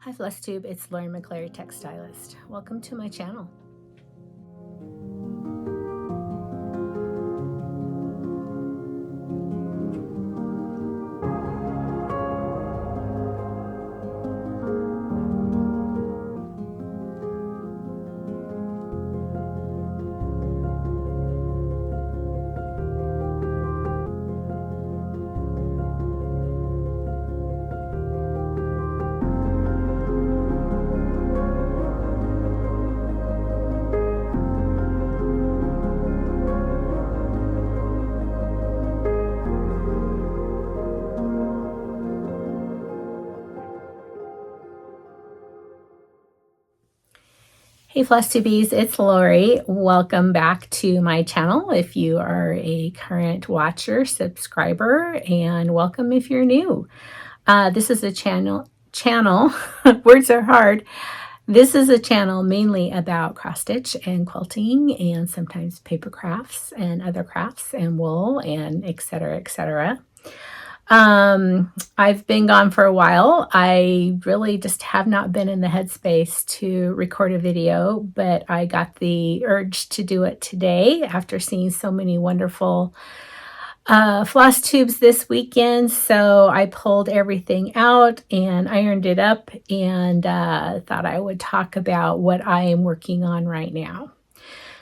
Hi Flosstube, it's Lauren McCleary, Texstylust. Welcome to my channel. Hey Flosstubies, it's Lori. Welcome back to my channel if you are a current watcher, subscriber, and welcome if you're new. This is a channel, words are hard. This is a channel mainly about cross stitch and quilting and sometimes paper crafts and other crafts and wool and etc. etc. I've been gone for a while. I really just have not been in the headspace to record a video, but I got the urge to do it today after seeing so many wonderful floss tubes this weekend. So I pulled everything out and ironed it up and thought I would talk about what I am working on right now.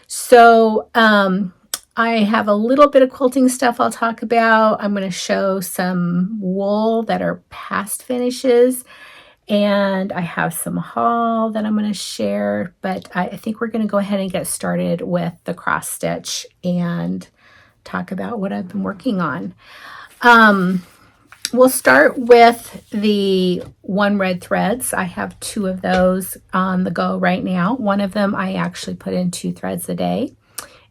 So I have a little bit of quilting stuff I'll talk about. I'm going to show some wool that are past finishes, and I have some haul that I'm going to share, but I think we're going to go ahead and get started with the cross stitch and talk about what I've been working on. We'll start with the one red threads. I have two of those on the go right now. One of them I actually put in 2 threads a day,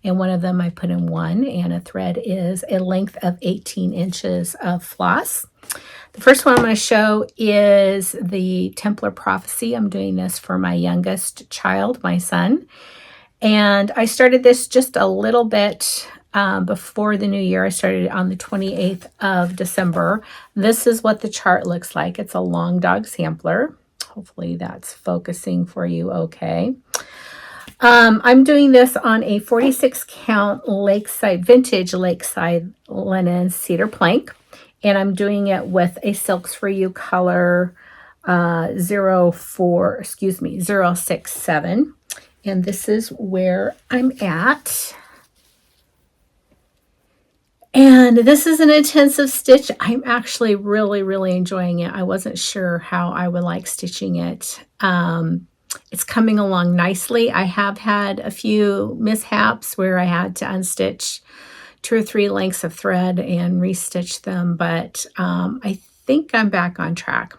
and one of them I put in 1, and a thread is a length of 18 inches of floss. The first one I'm going to show is the Templar Prophecy. I'm doing this for my youngest child, my son, and I started this just a little bit before the new year. I started on the 28th of December. This is what the chart looks like. It's a long dog sampler. Hopefully that's focusing for you okay. I'm doing this on a 46 count vintage lakeside linen cedar plank, and I'm doing it with a Silks for You color 067, and this is where I'm at. And this is an intensive stitch. I'm actually really enjoying it. I wasn't sure how I would like stitching it. It's coming along nicely. I have had a few mishaps where I had to unstitch 2 or 3 lengths of thread and restitch them, but I think I'm back on track.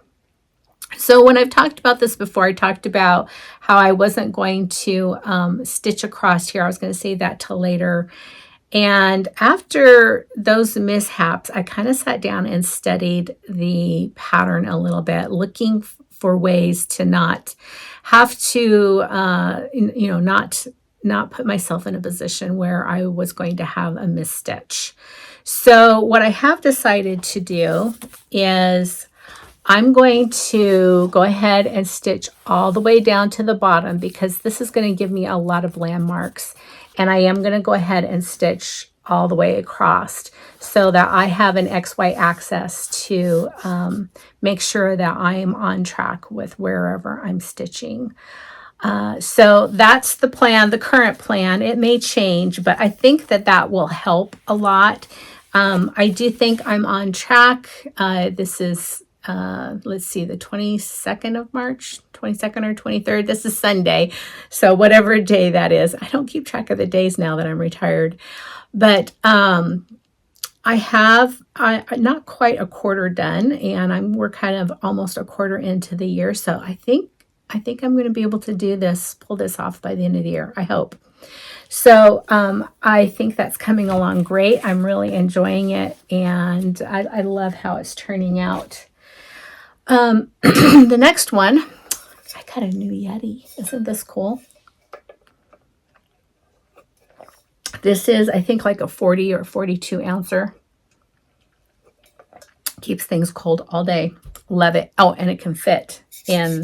So when I've talked about this before, I talked about how I wasn't going to stitch across here. I was going to save that till later. And after those mishaps, I kind of sat down and studied the pattern a little bit, looking for ways to not have to, not put myself in a position where I was going to have a misstitch. So what I have decided to do is I'm going to go ahead and stitch all the way down to the bottom, because this is going to give me a lot of landmarks. And I am going to go ahead and stitch all the way across so that I have an XY axis to make sure that I am on track with wherever I'm stitching. So that's the plan, the current plan. It may change, but I think that that will help a lot. I do think I'm on track. This is let's see, the 22nd of March, 22nd or 23rd. This is Sunday. So whatever day that is, I don't keep track of the days now that I'm retired, but I have not quite a quarter done, and we're kind of almost a quarter into the year. So I think I'm going to be able to pull this off by the end of the year. I hope. So I think that's coming along great. I'm really enjoying it, and I love how it's turning out. The next one, I got a new Yeti. Isn't this cool? This is, I think, like a 40 or 42 ouncer. Keeps things cold all day. Love it. Oh, and it can fit in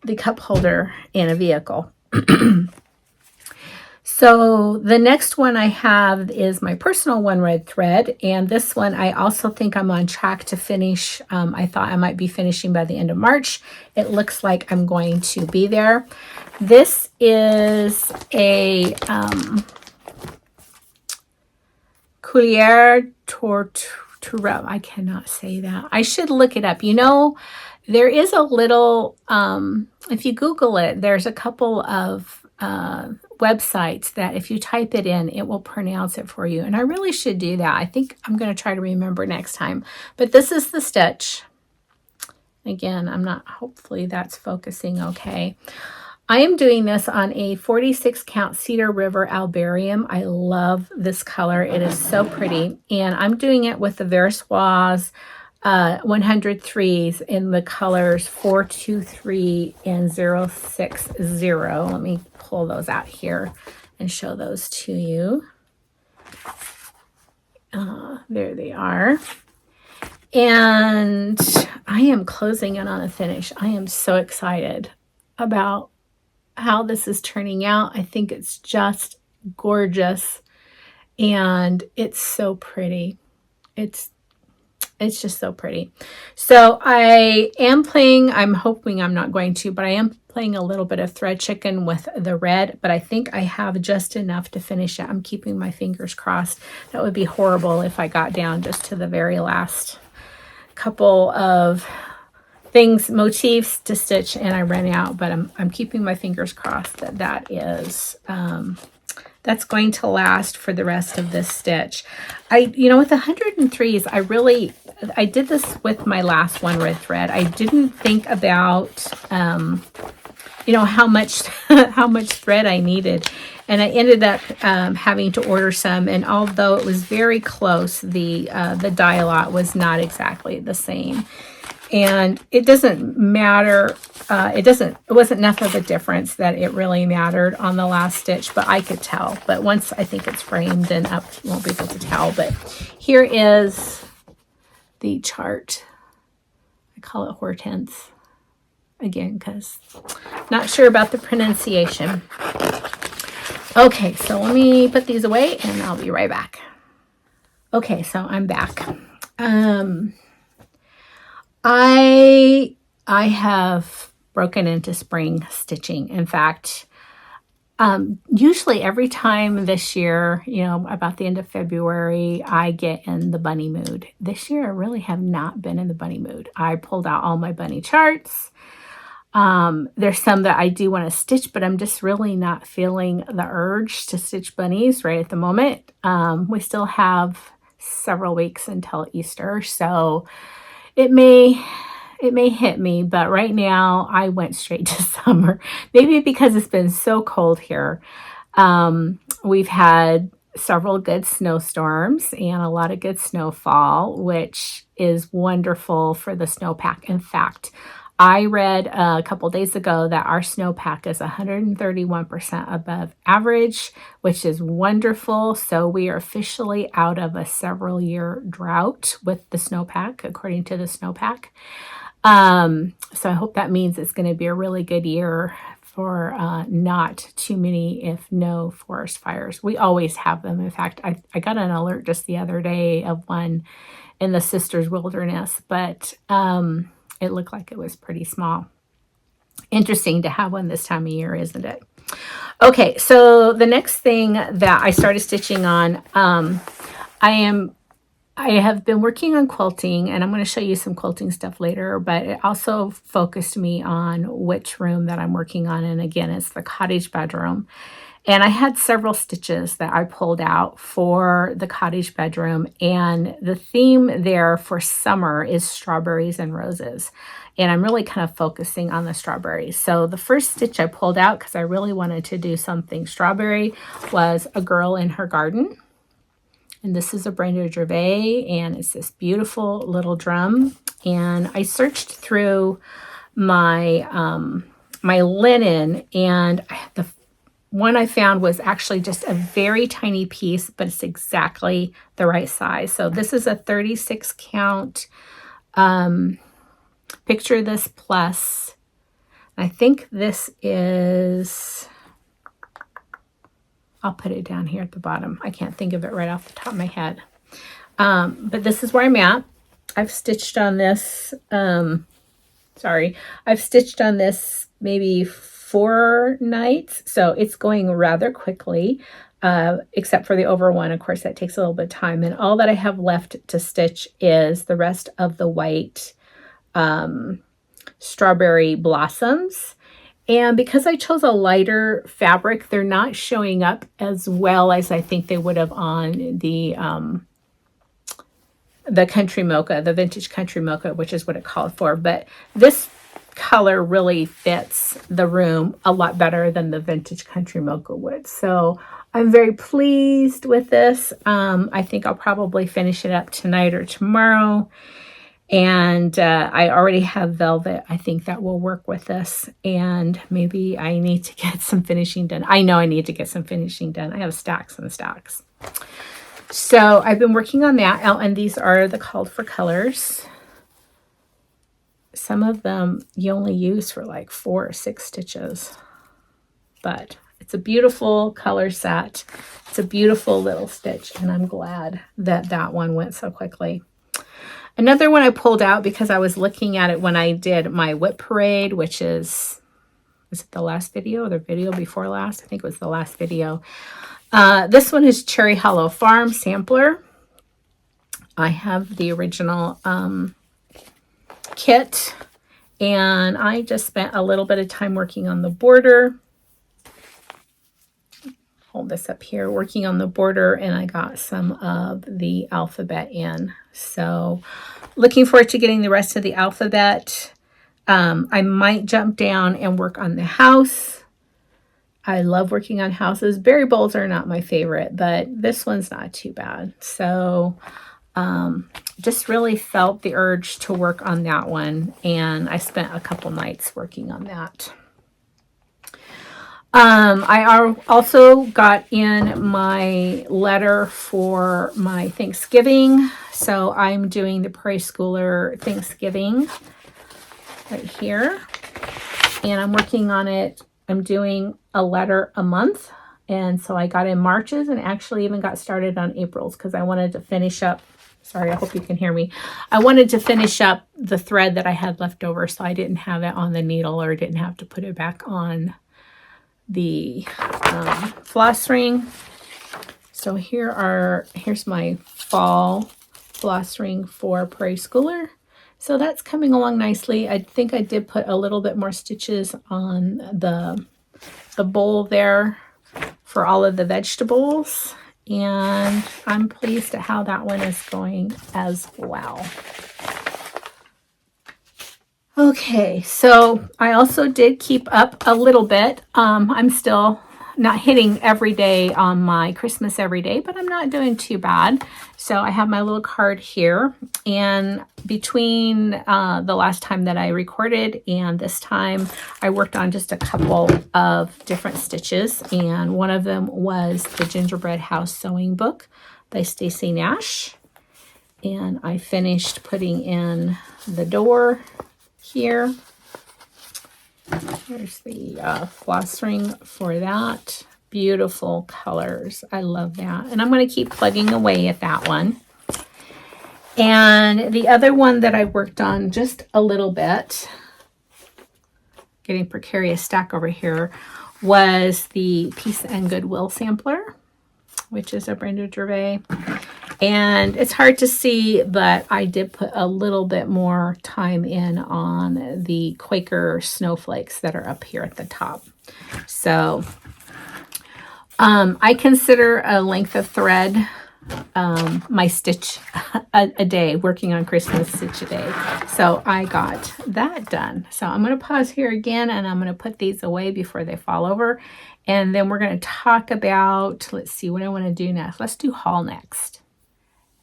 the cup holder in a vehicle. So the next one I have is my personal one red thread, and this one I also think I'm on track to finish. I thought I might be finishing by the end of March. It looks like I'm going to be there. This is a Coulier Tourelle. I cannot say that. I should look it up. You know, there is a little, if you Google it, there's a couple of websites that if you type it in, it will pronounce it for you. And I really should do that. I think I'm going to try to remember next time. But this is the stitch. Again, hopefully that's focusing okay. I am doing this on a 46 count Cedar River Albarium. I love this color. It is so pretty. And I'm doing it with the Versoise 103s in the colors 423 and 060. Let me pull those out here and show those to you. There they are. And I am closing in on a finish. I am so excited about how this is turning out. I think it's just gorgeous and it's so pretty. It's just so pretty. So I am playing, I'm hoping I'm not going to, but I am playing a little bit of thread chicken with the red, but I think I have just enough to finish it. I'm keeping my fingers crossed. That would be horrible if I got down just to the very last couple of things, motifs to stitch, and I ran out, but I'm keeping my fingers crossed that that is, that's going to last for the rest of this stitch. You know, with the 103s, I did this with my last one red thread. I didn't think about, you know, how much thread I needed. And I ended up having to order some. And although it was very close, the dye lot was not exactly the same. And it doesn't matter. It wasn't enough of a difference that it really mattered on the last stitch, but I could tell. But once I think it's framed and up, you won't be able to tell. But here is the chart. I call it Hortense again, because not sure about the pronunciation. Okay, so let me put these away and I'll be right back. Okay, so I'm back. I have broken into spring stitching. In fact, usually every time this year, you know, about the end of February, I get in the bunny mood. This year, I really have not been in the bunny mood. I pulled out all my bunny charts. There's some that I do want to stitch, but I'm just really not feeling the urge to stitch bunnies right at the moment. We still have several weeks until Easter, so it may hit me, but right now I went straight to summer. Maybe because it's been so cold here. We've had several good snowstorms and a lot of good snowfall, which is wonderful for the snowpack. In fact, I read a couple days ago that our snowpack is 131% above average, which is wonderful. So we are officially out of a several-year drought with the snowpack, according to the snowpack. So I hope that means it's going to be a really good year for not too many, if no, forest fires. We always have them. In fact, I got an alert just the other day of one in the Sisters Wilderness, but it looked like it was pretty small. Interesting to have one this time of year, isn't it? Okay, so the next thing that I started stitching on, I have been working on quilting, and I'm going to show you some quilting stuff later, but it also focused me on which room that I'm working on. And again, it's the cottage bedroom. And I had several stitches that I pulled out for the cottage bedroom. And the theme there for summer is strawberries and roses. And I'm really kind of focusing on the strawberries. So the first stitch I pulled out, because I really wanted to do something strawberry, was A Girl in Her Garden. And this is a Brenda Gervais, and it's this beautiful little drum. And I searched through my my linen, and one I found was actually just a very tiny piece, but it's exactly the right size. So this is a 36 count Picture This Plus. I think this is, I'll put it down here at the bottom. I can't think of it right off the top of my head. But this is where I'm at. I've stitched on this, I've stitched on this maybe 4 nights. So it's going rather quickly, except for the over one. Of course, that takes a little bit of time. And all that I have left to stitch is the rest of the white strawberry blossoms. And because I chose a lighter fabric, they're not showing up as well as I think they would have on the country mocha, the vintage country mocha, which is what it called for. But this color really fits the room a lot better than the vintage country mocha would. So I'm very pleased with this. I think I'll probably finish it up tonight or tomorrow. And I already have velvet. I think that will work with this. And maybe I need to get some finishing done. I know I need to get some finishing done. I have stacks and stacks. So I've been working on that. And these are the called for colors. Some of them you only use for like 4 or 6 stitches. But it's a beautiful color set. It's a beautiful little stitch. And I'm glad that that one went so quickly. Another one I pulled out because I was looking at it when I did my whip parade, which is it the last video or the video before last? I think it was the last video. This one is Cherry Hollow Farm Sampler. I have the original kit, and I just spent a little bit of time working on the border. Hold this up here, working on the border, and I got some of the alphabet in. So looking forward to getting the rest of the alphabet. I might jump down and work on the house. I love working on houses. Berry bowls are not my favorite, but this one's not too bad. So just really felt the urge to work on that one, and I spent a couple nights working on that. I also got in my letter for my Thanksgiving. So I'm doing the Prairie Schooler Thanksgiving right here. And I'm working on it. I'm doing a letter a month. And so I got in March's and actually even got started on April's because I wanted to finish up. Sorry, I hope you can hear me. I wanted to finish up the thread that I had left over so I didn't have it on the needle or didn't have to put it back on the floss ring. So here's my fall floss ring for Prairie Schooler. So that's coming along nicely. I think I did put a little bit more stitches on the bowl there for all of the vegetables, and I'm pleased at how that one is going as well. Okay, so I also did keep up a little bit. I'm still not hitting every day on my Christmas every day, but I'm not doing too bad. So I have my little card here, and between the last time that I recorded and this time, I worked on just a couple of different stitches, and one of them was the Gingerbread House Sewing Book by Stacy Nash, and I finished putting in the door here. Here's the floss ring for that. Beautiful colors. I love that. And I'm going to keep plugging away at that one. And the other one that I worked on just a little bit, getting precarious stack over here, was the Peace and Goodwill sampler, which is a Brenda Gervais. And it's hard to see, but I did put a little bit more time in on the Quaker snowflakes that are up here at the top. So I consider a length of thread my stitch a day, working on Christmas stitch a day. So I got that done. So I'm going to pause here again, and I'm going to put these away before they fall over. And then we're going to talk about, let's see what I want to do next. Let's do haul next.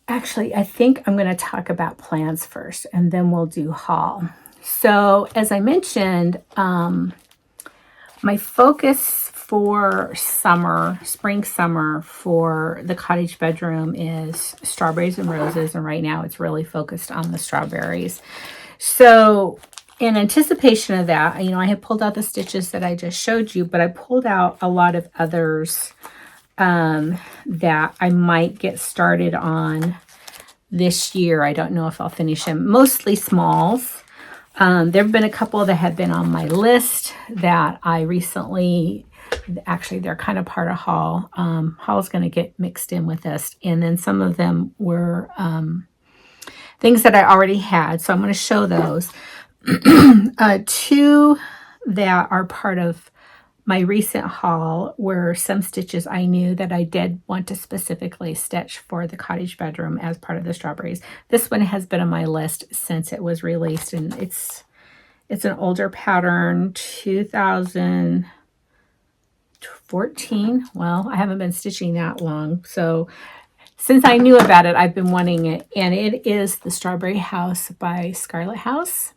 Actually, I think I'm going to talk about plans first, and then we'll do haul. So as I mentioned, my focus for summer, spring, summer for the cottage bedroom is strawberries and roses. And right now it's really focused on the strawberries. So in anticipation of that, I have pulled out the stitches that I just showed you, but I pulled out a lot of others that I might get started on this year. I don't know if I'll finish them. Mostly smalls. There have been a couple that have been on my list that I recently, actually they're kind of part of haul. Haul's going to get mixed in with this. And then some of them were things that I already had. So I'm going to show those. Two that are part of my recent haul were some stitches I knew that I did want to specifically stitch for the cottage bedroom as part of the strawberries. This one has been on my list since it was released, and it's an older pattern, 2014. Well, I haven't been stitching that long, so since I knew about it, I've been wanting it, and it is the Strawberry House by Scarlet House.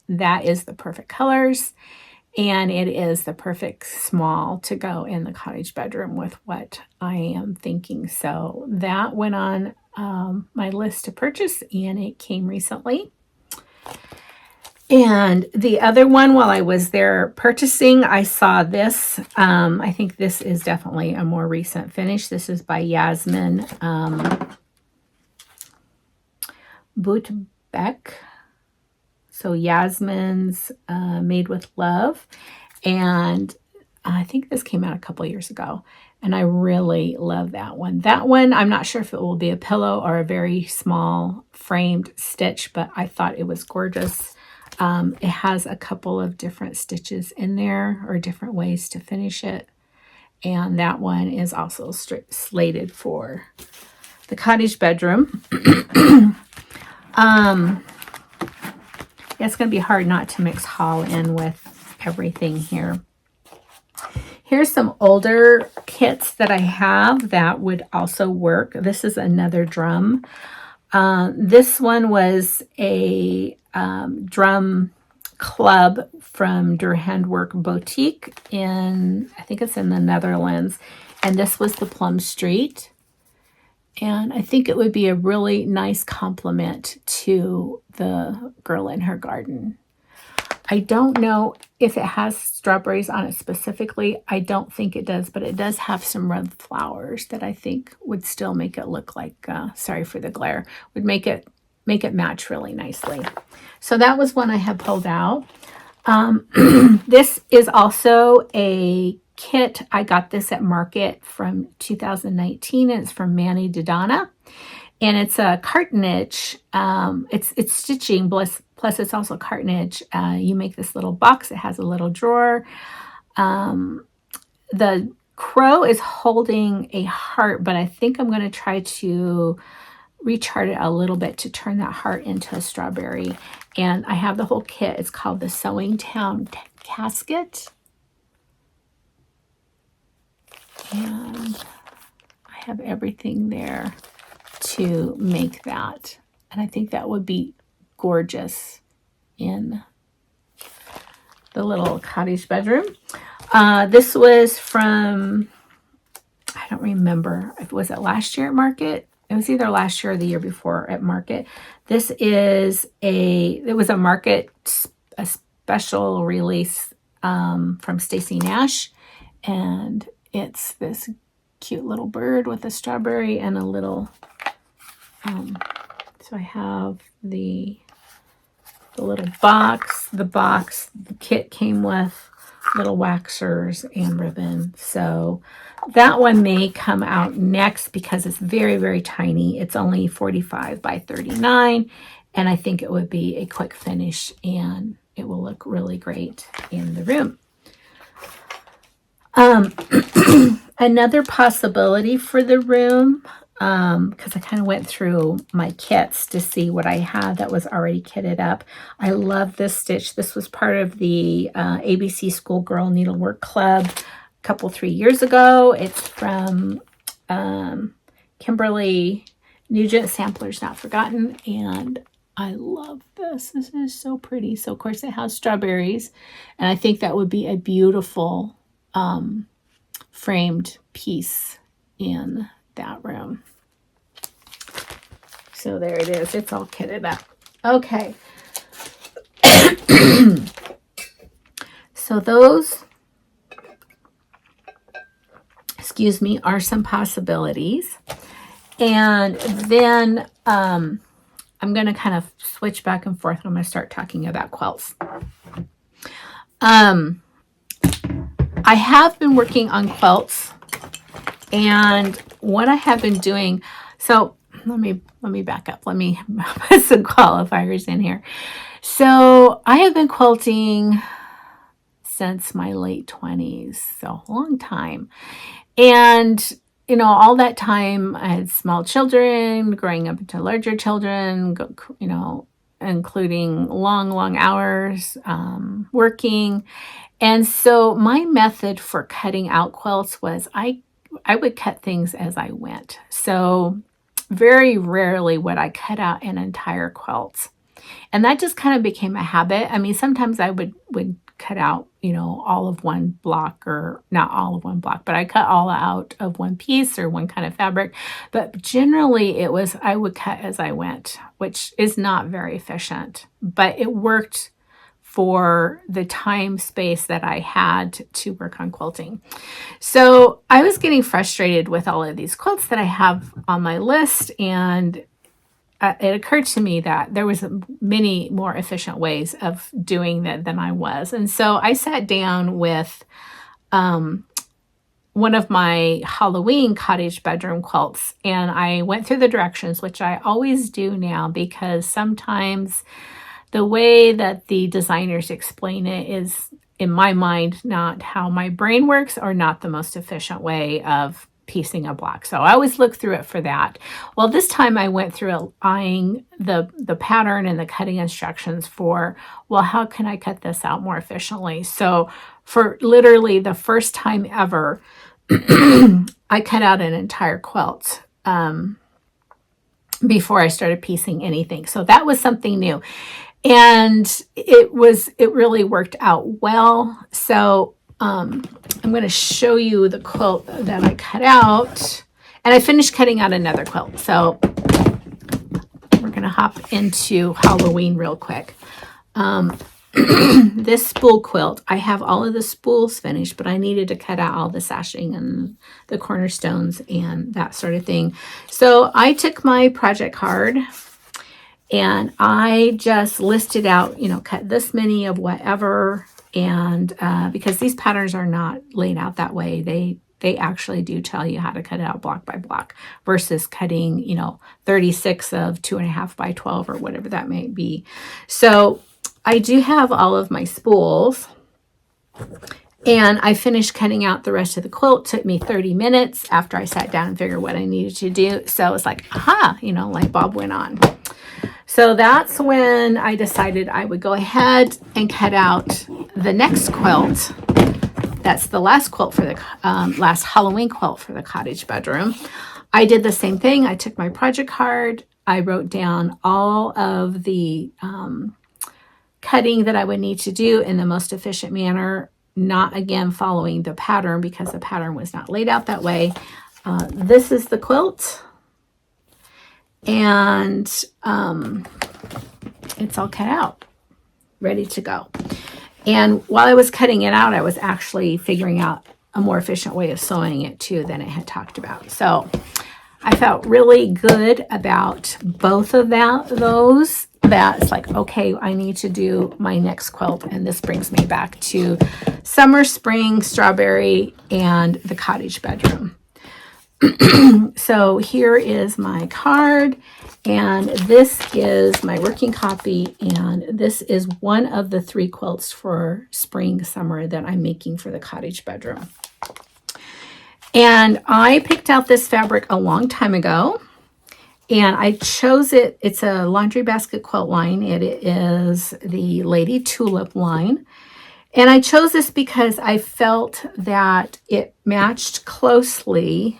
That is the perfect colors. And it is the perfect small to go in the cottage bedroom with what I am thinking. So that went on my list to purchase, and it came recently. And the other one, while I was there purchasing, I saw this. I think this is definitely a more recent finish. This is by Yasmin Bootbeck. So Yasmin's Made with Love. And I think this came out a couple years ago. And I really love that one. That one, I'm not sure if it will be a pillow or a very small framed stitch, but I thought it was gorgeous. It has a couple of different stitches in there, or different ways to finish it. And that one is also slated for the cottage bedroom. It's going to be hard not to mix haul in with everything here. Here's some older kits that I have that would also work. This is another drum. This one was a drum club from Der Handwerk Boutique I think it's in the Netherlands. And this was the Plum Street. And I think it would be a really nice complement to the Girl in Her Garden. I don't know if it has strawberries on it specifically. I don't think it does, but it does have some red flowers that I think would still make it look like, sorry for the glare, would make it match really nicely. So that was one I had pulled out. This is also a kit. I got this at Market from 2019, and it's from Manny Dodonna, and it's a cartonage. It's stitching plus it's also cartonage. You make this little box. It has a little drawer. The crow is holding a heart, but I think I'm going to try to rechart it a little bit to turn that heart into a strawberry. And I have the whole kit. It's called the Sewing Town Casket. And I have everything there to make that. And I think that would be gorgeous in the little cottage bedroom. This was from, I don't remember, was it last year at Market? It was either last year or the year before at Market. This is it was a Market, a special release from Stacey Nash. And it's this cute little bird with a strawberry and a little, so I have the little box. The kit came with little waxers and ribbon. So that one may come out next because it's very, very tiny. It's only 45 by 39. And I think it would be a quick finish and it will look really great in the room. Another possibility for the room, because I kind of went through my kits to see what I had that was already kitted up. I love this stitch. This was part of the ABC Schoolgirl Needlework Club a 3 years ago. It's from Kimberly Nugent, Samplers Not Forgotten, and I love this. This is so pretty. So of course it has strawberries, and I think that would be a beautiful framed piece in that room. So there it is. It's all kitted up. Okay. So those, excuse me, are some possibilities. And then I'm going to kind of switch back and forth. I'm going to start talking about quilts. I have been working on quilts, and what I have been doing, so let me back up. Let me put some qualifiers in here. So I have been quilting since my late 20s, so a long time. And you know, all that time I had small children, growing up into larger children, you know, including long hours, working. And so my method for cutting out quilts was I would cut things as I went. So very rarely would I cut out an entire quilt. And that just kind of became a habit. I mean, sometimes I would cut out, you know, all of one block, or not all of one block, but I cut all out of one piece or one kind of fabric. But generally it was, I would cut as I went, which is not very efficient, but it worked for the time space that I had to work on quilting. So I was getting frustrated with all of these quilts that I have on my list, and it occurred to me that there was many more efficient ways of doing that than I was. And so I sat down with one of my Halloween cottage bedroom quilts, and I went through the directions, which I always do now, because sometimes the way that the designers explain it is, in my mind, not how my brain works, or not the most efficient way of piecing a block. So I always look through it for that. Well, this time I went through it eyeing the pattern and the cutting instructions for, well, how can I cut this out more efficiently? So for literally the first time ever, I cut out an entire quilt before I started piecing anything. So that was something new. And it really worked out well. So I'm going to show you the quilt that I cut out, and I finished cutting out another quilt. So we're going to hop into Halloween real quick. This spool quilt, I have all of the spools finished, but I needed to cut out all the sashing and the cornerstones and that sort of thing. So I took my project card and I just listed out, you know, cut this many of whatever. And because these patterns are not laid out that way, they actually do tell you how to cut it out block by block versus cutting, you know, 36 of 2.5 by 12 or whatever that may be. So I do have all of my spools, and I finished cutting out the rest of the quilt. It took me 30 minutes after I sat down and figured what I needed to do. So it's like, aha, you know, light bulb went on. So that's when I decided I would go ahead and cut out the next quilt. That's the last quilt for the last Halloween quilt for the cottage bedroom. I did the same thing. I took my project card. I wrote down all of the cutting that I would need to do in the most efficient manner, not again following the pattern because the pattern was not laid out that way. This is the quilt. And it's all cut out, ready to go. And while I was cutting it out, I was actually figuring out a more efficient way of sewing it too than it had talked about. So I felt really good about both of those. That's like, okay, I need to do my next quilt. And this brings me back to summer, spring, strawberry, and the cottage bedroom. So here is my card, and this is my working copy, and this is one of the 3 quilts for spring, summer that I'm making for the cottage bedroom. And I picked out this fabric a long time ago, and I chose it. It's a laundry basket quilt line. It is the Lady Tulip line. And I chose this because I felt that it matched closely.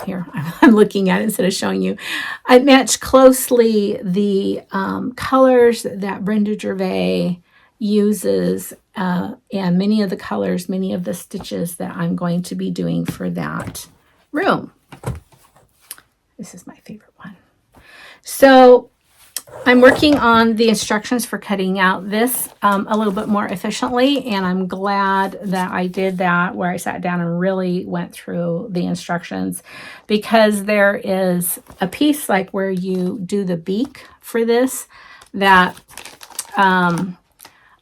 Here, I'm looking at it instead of showing you. I matched closely the colors that Brenda Gervais uses and many of the colors, many of the stitches that I'm going to be doing for that room. This is my favorite one. So I'm working on the instructions for cutting out this a little bit more efficiently, and I'm glad that I did that, where I sat down and really went through the instructions, because there is a piece like where you do the beak for this that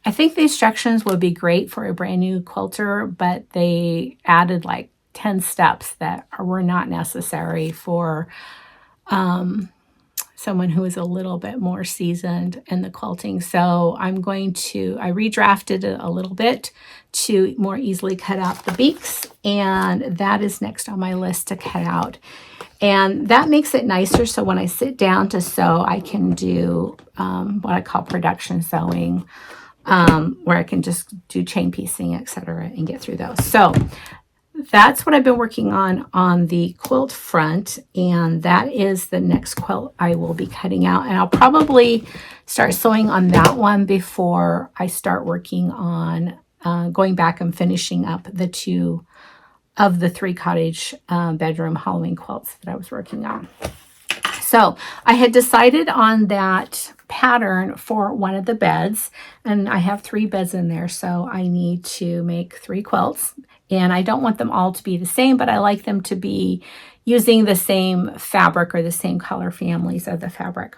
I think the instructions would be great for a brand new quilter, but they added like 10 steps that were not necessary for someone who is a little bit more seasoned in the quilting. So I redrafted it a little bit to more easily cut out the beaks, and that is next on my list to cut out. And that makes it nicer, so when I sit down to sew, I can do what I call production sewing, where I can just do chain piecing, etc., and get through those. So that's what I've been working on the quilt front, and that is the next quilt I will be cutting out. And I'll probably start sewing on that one before I start working on going back and finishing up the 2 of the 3 cottage bedroom Halloween quilts that I was working on. So I had decided on that pattern for one of the beds, and I have 3 beds in there, so I need to make 3 quilts. And I don't want them all to be the same, but I like them to be using the same fabric or the same color families of the fabric.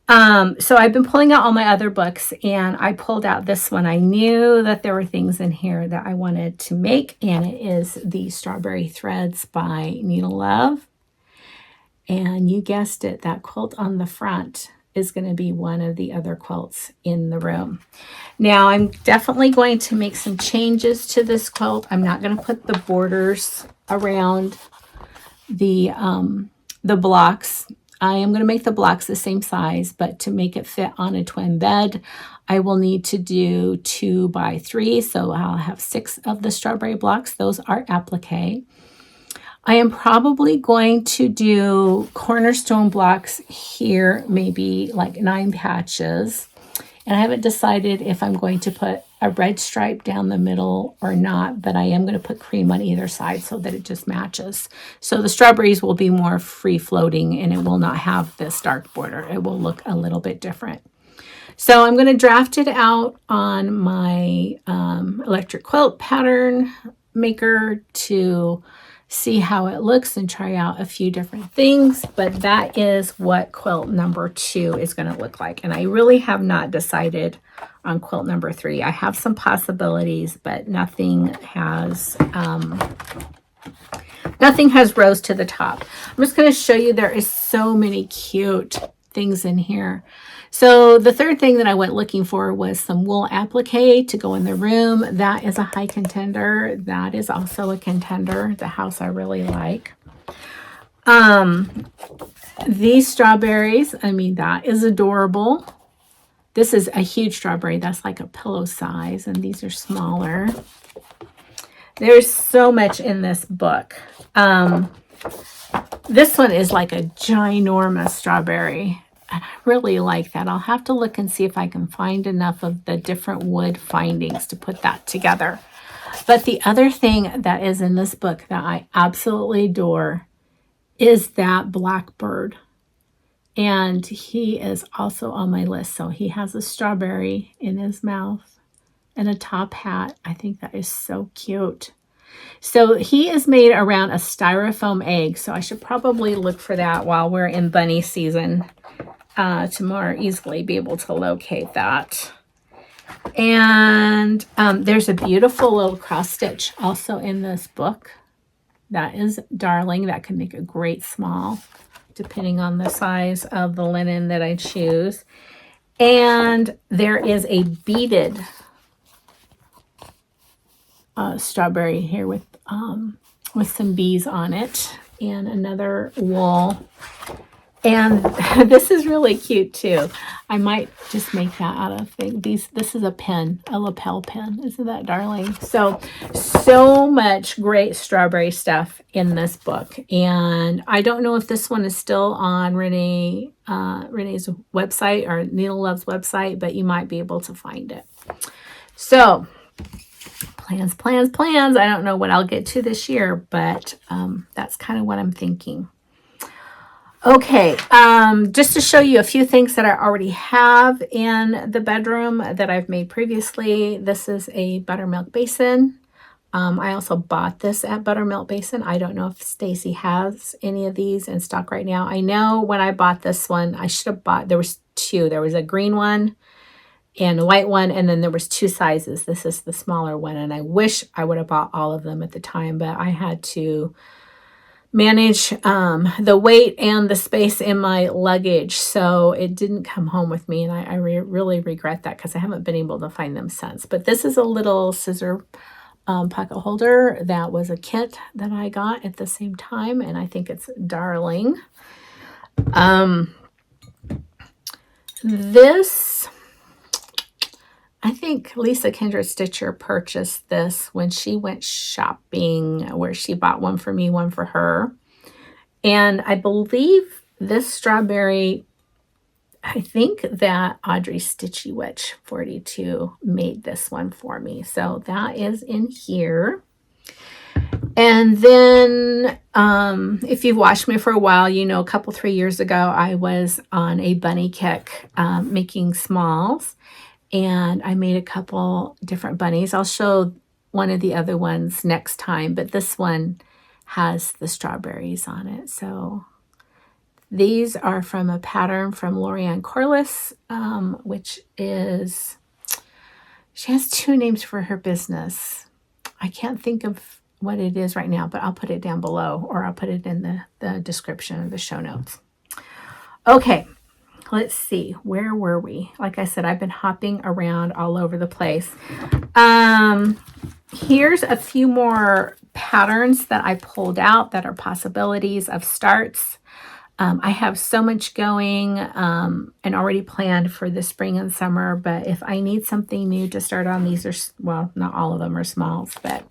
So I've been pulling out all my other books, and I pulled out this one. I knew that there were things in here that I wanted to make, and it is the Strawberry Threads by Needle Love. And you guessed it, that quilt on the front is going to be one of the other quilts in the room. Now I'm definitely going to make some changes to this quilt. I'm not going to put the borders around the blocks. I am going to make the blocks the same size, but to make it fit on a twin bed, I will need to do 2 by 3. So I'll have 6 of the strawberry blocks. Those are applique. I am probably going to do cornerstone blocks here, maybe like 9 patches. And I haven't decided if I'm going to put a red stripe down the middle or not, but I am going to put cream on either side so that it just matches. So the strawberries will be more free floating, and it will not have this dark border. It will look a little bit different. So I'm going to draft it out on my electric quilt pattern maker to see how it looks and try out a few different things, but that is what quilt number 2 is going to look like. And I really have not decided on quilt number 3. I have some possibilities, but nothing has rose to the top. I'm just going to show you, there is so many cute things in here. So the third thing that I went looking for was some wool applique to go in the room. That is a high contender. That is also a contender. The house I really like. These strawberries, I mean, that is adorable. This is a huge strawberry. That's like a pillow size, and these are smaller. There's so much in this book. This one is like a ginormous strawberry. And I really like that. I'll have to look and see if I can find enough of the different wood findings to put that together. But the other thing that is in this book that I absolutely adore is that blackbird. And he is also on my list. So he has a strawberry in his mouth and a top hat. I think that is so cute. So he is made around a styrofoam egg. So I should probably look for that while we're in bunny season. To more easily be able to locate that. And there's a beautiful little cross stitch also in this book. That is darling. That can make a great small, depending on the size of the linen that I choose. And there is a beaded strawberry here with some bees on it, and another wool. And this is really cute too. I might just make that out of things. This is a pen, a lapel pen. Isn't that darling? So much great strawberry stuff in this book. And I don't know if this one is still on Renee's website or Needle Love's website, but you might be able to find it. So plans, plans, plans. I don't know what I'll get to this year, but that's kind of what I'm thinking. Okay, just to show you a few things that I already have in the bedroom that I've made previously. This is a buttermilk basin. I also bought this at Buttermilk Basin. I don't know if Stacy has any of these in stock right now. I know when I bought this one, I should have bought, there was two. There was a green one and a white one, and then there was two sizes. This is the smaller one, and I wish I would have bought all of them at the time, but I had to manage the weight and the space in my luggage, so it didn't come home with me, and I really regret that because I haven't been able to find them since. But this is a little scissor pocket holder that was a kit that I got at the same time, and I think it's darling. This, I think Lisa Kindred Stitcher purchased this when she went shopping, where she bought one for me, one for her. And I believe this strawberry, I think that Audrey Stitchy Witch 42 made this one for me. So that is in here. And then if you've watched me for a while, you know, 3 years ago, I was on a bunny kick making smalls. And I made a couple different bunnies. I'll show one of the other ones next time, but this one has the strawberries on it. So these are from a pattern from Lorianne Corliss, which is, she has two names for her business. I can't think of what it is right now, but I'll put it down below, or I'll put it in the description of the show notes. Okay. Let's see, where were we? Like I said, I've been hopping around all over the place. Here's a few more patterns that I pulled out that are possibilities of starts. I have so much going and already planned for the spring and summer, but if I need something new to start on, these are, well, not all of them are smalls, but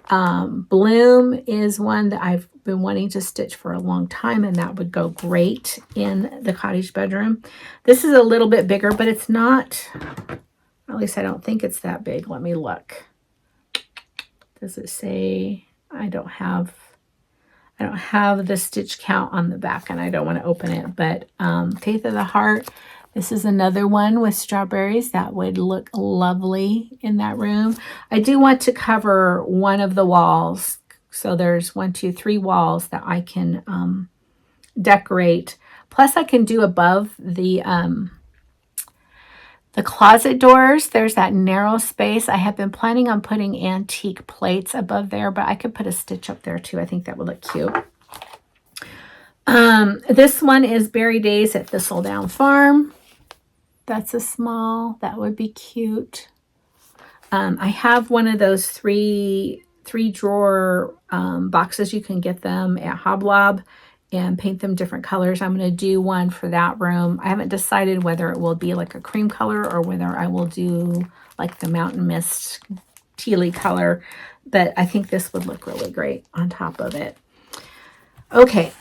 Bloom is one that I've been wanting to stitch for a long time, and that would go great in the cottage bedroom. This is a little bit bigger, but it's not, at least I don't think it's that big. Let me look. Does it say? I don't have the stitch count on the back, and I don't want to open it, but Faith of the Heart, this is another one with strawberries that would look lovely in that room. I do want to cover one of the walls. So there's 1, 2, 3 walls that I can decorate. Plus I can do above the closet doors. There's that narrow space. I have been planning on putting antique plates above there, but I could put a stitch up there too. I think that would look cute. This one is Berry Days at Thistledown Farm. That's a small. That would be cute. I have one of those three drawer boxes. You can get them at Hoblob and paint them different colors. I'm going to do one for that room. I haven't decided whether it will be like a cream color or whether I will do like the Mountain Mist tealy color, but I think this would look really great on top of it. Okay,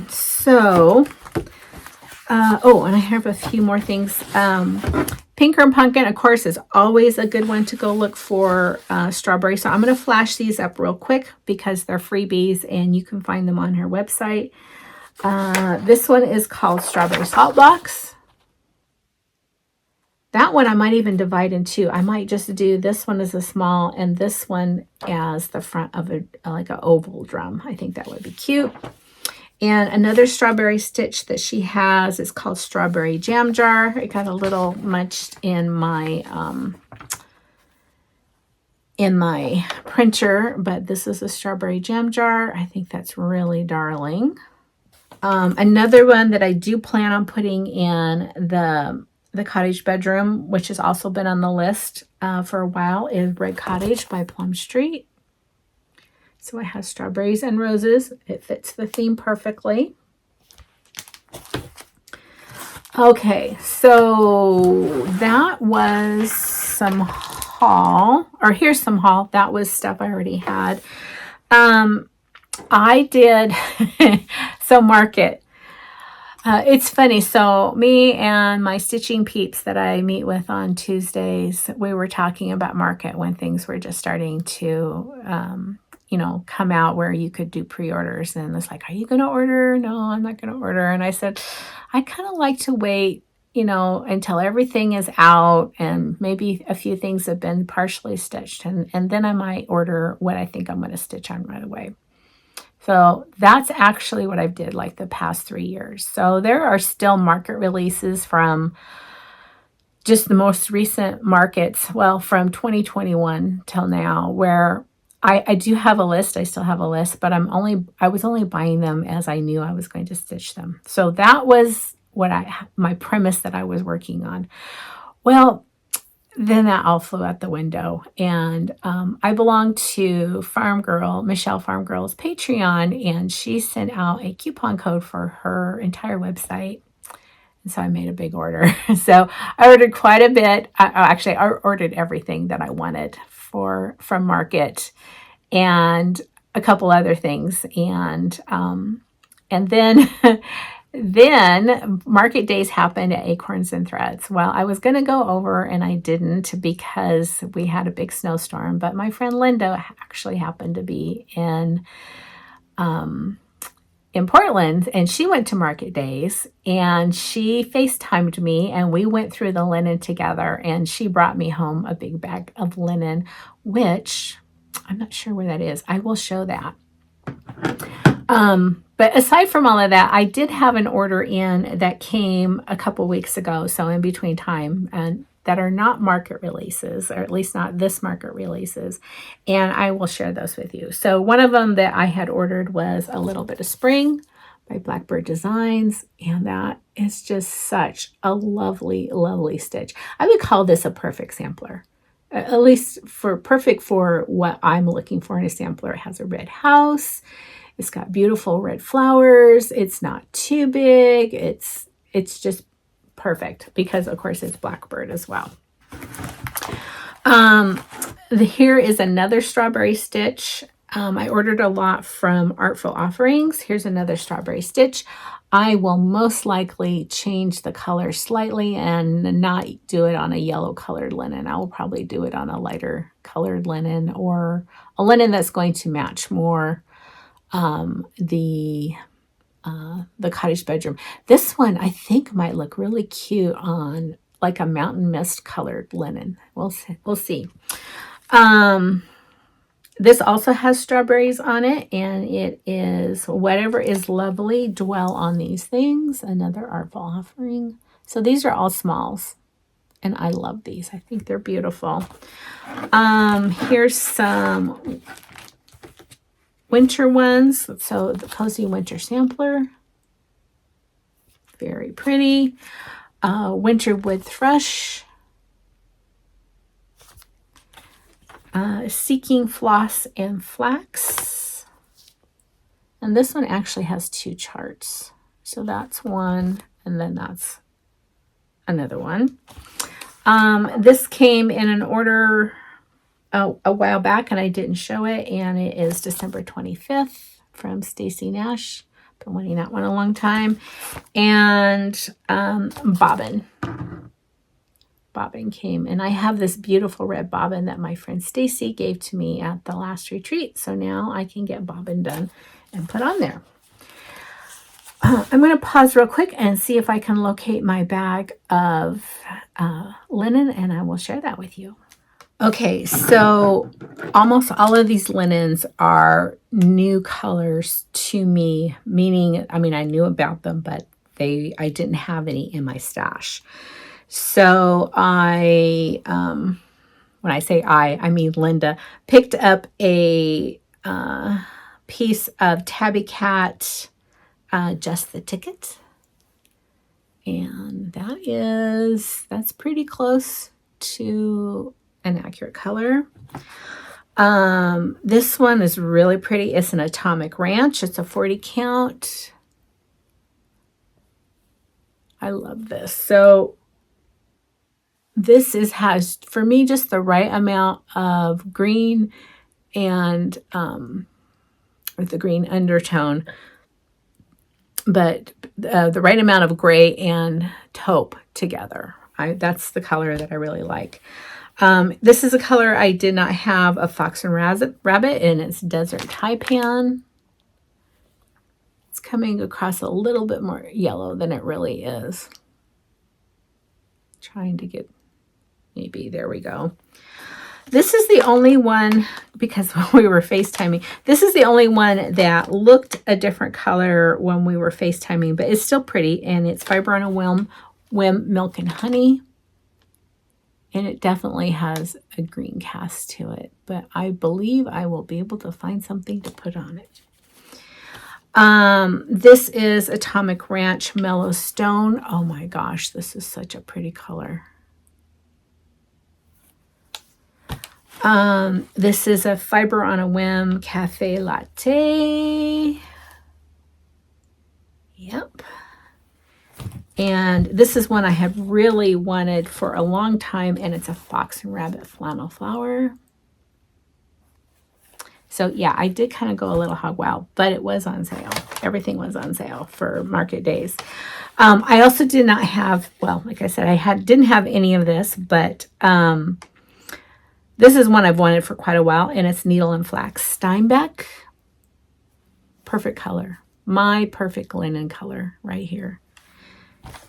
so, and I have a few more things. Pinker and Pumpkin, of course, is always a good one to go look for strawberry. So I'm going to flash these up real quick because they're freebies and you can find them on her website. This one is called Strawberry Salt Box. That one I might even divide in two. I might just do this one as a small and this one as the front of like an oval drum. I think that would be cute. And another strawberry stitch that she has is called Strawberry Jam Jar. It got a little much in my printer, but this is a strawberry jam jar. I think that's really darling. Another one that I do plan on putting in the cottage bedroom, which has also been on the list for a while, is Red Cottage by Plum Street. So it has strawberries and roses. It fits the theme perfectly. Okay, so that was some haul, or here's some haul. That was stuff I already had. I did, so mark it. It's funny. So me and my stitching peeps that I meet with on Tuesdays, we were talking about market when things were just starting to, come out where you could do pre-orders. And it's like, are you going to order? No, I'm not going to order. And I said, I kind of like to wait, until everything is out and maybe a few things have been partially stitched. And then I might order what I think I'm going to stitch on right away. So that's actually what I've did like the past 3 years. So there are still market releases from just the most recent markets, well, from 2021 till now, where I do have a list. I still have a list, but I was only buying them as I knew I was going to stitch them. So that was my premise that I was working on. Well, then that all flew out the window. And I belong to Michelle Farm Girl's Patreon, and she sent out a coupon code for her entire website. And so I made a big order. So I ordered quite a bit. Actually, I ordered everything that I wanted from Market and a couple other things. And then Then market days happened at Acorns and Threads. Well, I was going to go over and I didn't because we had a big snowstorm, but my friend Linda actually happened to be in Portland, and she went to market days and she FaceTimed me and we went through the linen together, and she brought me home a big bag of linen, which I'm not sure where that is. I will show that. But aside from all of that, I did have an order in that came a couple weeks ago, so in between time, and that are not market releases, or at least not this market releases, and I will share those with you. So one of them that I had ordered was A Little Bit of Spring by Blackbird Designs, and that is just such a lovely, lovely stitch. I would call this a perfect sampler. At least perfect for what I'm looking for in a sampler. It has a red house. It's got beautiful red flowers. It's not too big. It's just perfect because, of course, it's Blackbird as well. Here is another strawberry stitch. I ordered a lot from Artful Offerings. Here's another strawberry stitch. I will most likely change the color slightly and not do it on a yellow colored linen. I will probably do it on a lighter colored linen, or a linen that's going to match more the cottage bedroom. This one I think might look really cute on like a mountain mist colored linen. We'll see. This also has strawberries on it, and it is Whatever is Lovely, Dwell on These Things, another Artful Offering. So these are all smalls, and I love these. I think they're beautiful. Here's some winter ones. So the Cozy Winter Sampler. Very pretty. Winter Wood Thrush. Seeking Floss and Flax. And this one actually has 2 charts. So that's one, and then that's another one. This came in an order a while back, and I didn't show it, and it is December 25th from Stacy Nash. Been wanting that one a long time. And bobbin came, and I have this beautiful red bobbin that my friend Stacy gave to me at the last retreat, so now I can get bobbin done and put on there. I'm going to pause real quick and see if I can locate my bag of linen, and I will share that with you. Okay, so almost all of these linens are new colors to me, meaning, I knew about them, but I didn't have any in my stash. So when I say I mean Linda, picked up a piece of Tabby Cat, Just the Ticket. And that's pretty close to an accurate color. This one is really pretty. It's an Atomic Ranch. It's a 40 count. I love this. So this has for me just the right amount of green and with the green undertone. but the right amount of gray and taupe together. That's the color that I really like. This is a color I did not have a Fox and Rabbit, and it's Desert Taipan. It's coming across a little bit more yellow than it really is. Trying to get, maybe, there we go. This is the only one, because when we were FaceTiming, this is the only one that looked a different color when we were FaceTiming, but it's still pretty, and it's Fiber on a Whim Milk and Honey. And it definitely has a green cast to it, but I believe I will be able to find something to put on it. This is Atomic Ranch Mellow Stone. Oh my gosh, this is such a pretty color. This is a Fiber on a Whim Cafe Latte. Yep. And this is one I have really wanted for a long time, and it's a Fox and Rabbit Flannel Flower. So yeah, I did kind of go a little hog wild, but it was on sale. Everything was on sale for market days. I also did not have, well, like I said, didn't have any of this, but this is one I've wanted for quite a while, and it's Needle and Flax Steinbeck. Perfect color. My perfect linen color right here.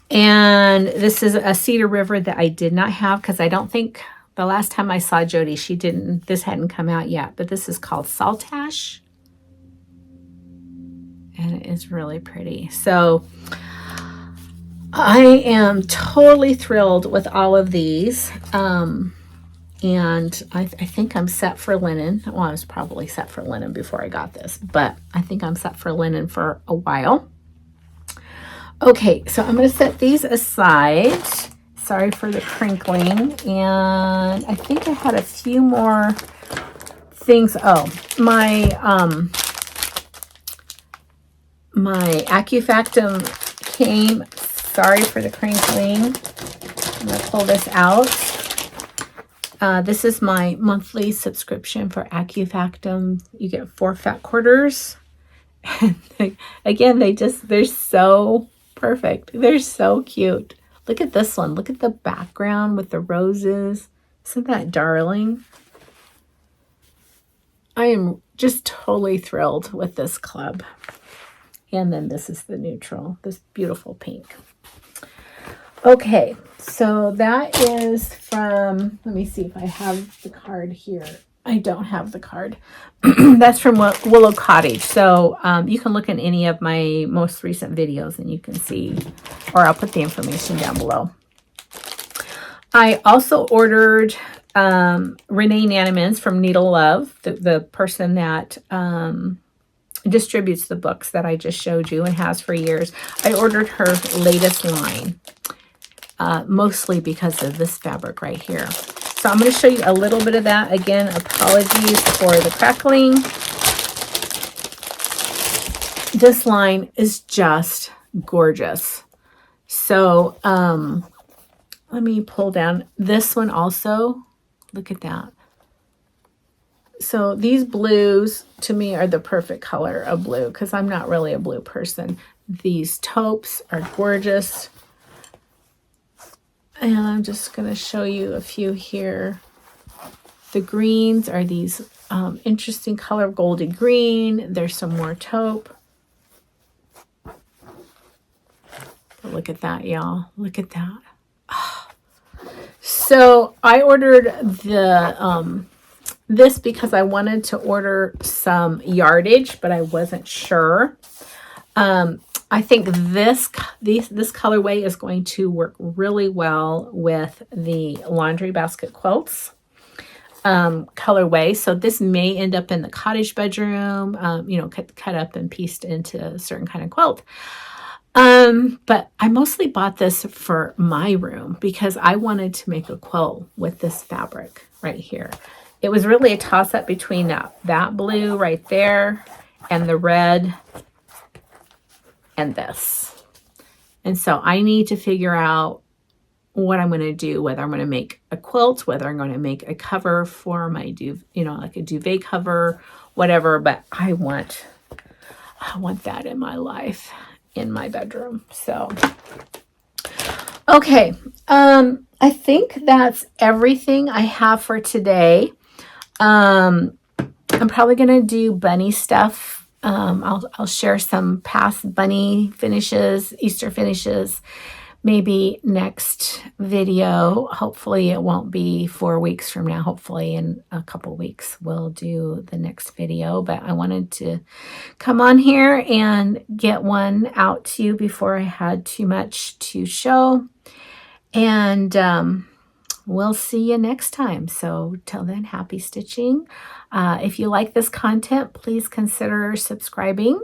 And this is a Cedar River that I did not have, because I don't think the last time I saw Jody, this hadn't come out yet, but this is called Saltash. And it is really pretty. So I am totally thrilled with all of these. And I think I'm set for linen. Well, I was probably set for linen before I got this, but I think I'm set for linen for a while. Okay, so I'm going to set these aside. Sorry for the crinkling. And I think I had a few more things. Oh, my AccuFactum came. Sorry for the crinkling. I'm going to pull this out. This is my monthly subscription for AccuFactum. You get 4 fat quarters. And again, they're so perfect. They're so cute. Look at this one. Look at the background with the roses. Isn't that darling? I am just totally thrilled with this club. And then this is the neutral, this beautiful pink. Okay, so that is from, let me see if I have the card here. I don't have the card. That's from Willow Cottage. So you can look in any of my most recent videos and you can see, or I'll put the information down below. I also ordered Renee Nannemans from Needle Love, the person that distributes the books that I just showed you and has for years. I ordered her latest line, mostly because of this fabric right here. So I'm going to show you a little bit of that. Again, apologies for the crackling. This line is just gorgeous. So let me pull down this one also. Look at that. So these blues to me are the perfect color of blue, because I'm not really a blue person. These taupes are gorgeous. And I'm just going to show you a few here. The greens are these interesting color of golden green. There's some more taupe. But look at that, y'all. Look at that. Oh. So I ordered the this because I wanted to order some yardage, but I wasn't sure. I think this colorway is going to work really well with the laundry basket quilts colorway. So this may end up in the cottage bedroom, you know, cut up and pieced into a certain kind of quilt. But I mostly bought this for my room because I wanted to make a quilt with this fabric right here. It was really a toss-up between that blue right there and the red and this. And so I need to figure out what I'm going to do, whether I'm going to make a quilt, whether I'm going to make a cover for my like a duvet cover, whatever, but I want that in my life. in my bedroom. So, okay. I think that's everything I have for today. I'm probably going to do bunny stuff. I'll share some past bunny finishes, Easter finishes, maybe next video. Hopefully it won't be 4 weeks from now. Hopefully in a couple weeks we'll do the next video. But I wanted to come on here and get one out to you before I had too much to show. And we'll see you next time. So till then, happy stitching. If you like this content, please consider subscribing,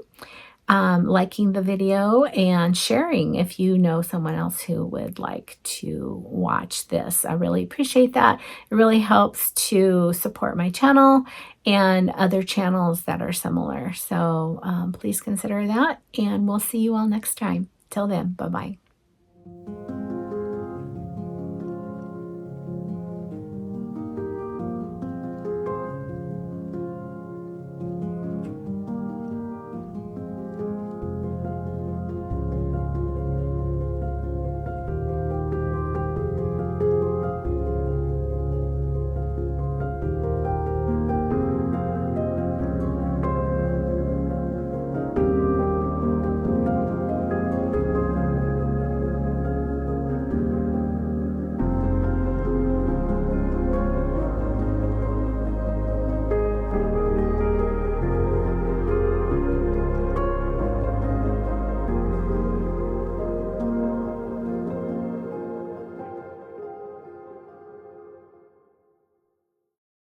liking the video, and sharing if you know someone else who would like to watch this. I really appreciate that. It really helps to support my channel and other channels that are similar. So please consider that, and we'll see you all next time. Till then, bye-bye.